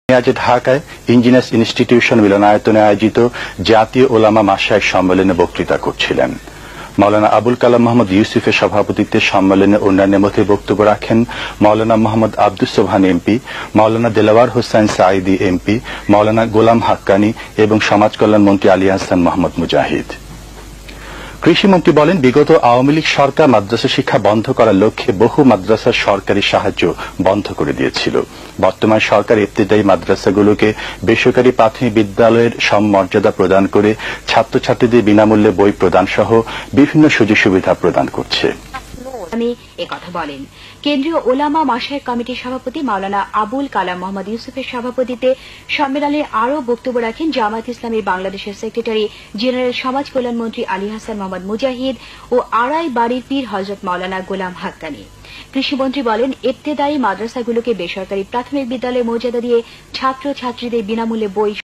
আজ ঢাকায় engineers institution মিলনায়তনে আয়োজিত জাতীয় ওলামা মাশায়েখ সম্মেলনে বক্তৃতা করছিলেন। মাওলানা আবুল কালাম মোহাম্মদ ইউসুফের সভাপতিত্বে সম্মেলনে অন্যান্যের মধ্যে বক্তব্য রাখেন মাওলানা মোহাম্মদ আব্দুস সোবহান এমপি, মাওলানা দেলাওয়ার হোসেন সাঈদী এমপি, মাওলানা গোলাম হাক্কানী এবং সমাজ কল্যাণ মন্ত্রী আলী আহসান মোহাম্মদ মুজাহিদ। কৃষিমন্ত্রী বলেন, বিগত আওয়ামী লীগ সরকার মাদ্রাসা শিক্ষা বন্ধ করার লক্ষ্যে বহু মাদ্রাসার সরকারি সাহায্য বন্ধ করে দিয়েছিল। বর্তমান সরকার ইবতেদায়ী মাদ্রাসাগুলোকে বেসরকারি প্রাথমিক বিদ্যালয়ের সমমর্যাদা প্রদান করে ছাত্রছাত্রীদের বিনামূল্যে বই প্রদান সহ বিভিন্ন সুযোগ সুবিধা প্রদান করছে। একথা বলেন কেন্দ্রীয় ওলামা মাশায়েখ কমিটির সভাপতি মাওলানা আবুল কালাম মোহাম্মদ ইউসুফের সভাপতিত্বে সম্মেলনে আরও বক্তব্য রাখেন জামায়াত ইসলামী বাংলাদেশের সেক্রেটারি জেনারেল সমাজ কল্যাণ মন্ত্রী আলী আহসান মোহাম্মদ মুজাহিদ ও আড়াই বাড়ির পীর হযরত মাওলানা গোলাম হাক্কানী। কৃষিমন্ত্রী বলেন, ইবতেদায়ী মাদ্রাসাগুলোকে বেসরকারি প্রাথমিক বিদ্যালয়ের মর্যাদা দিয়ে ছাত্রছাত্রীদের বিনামূল্যে বই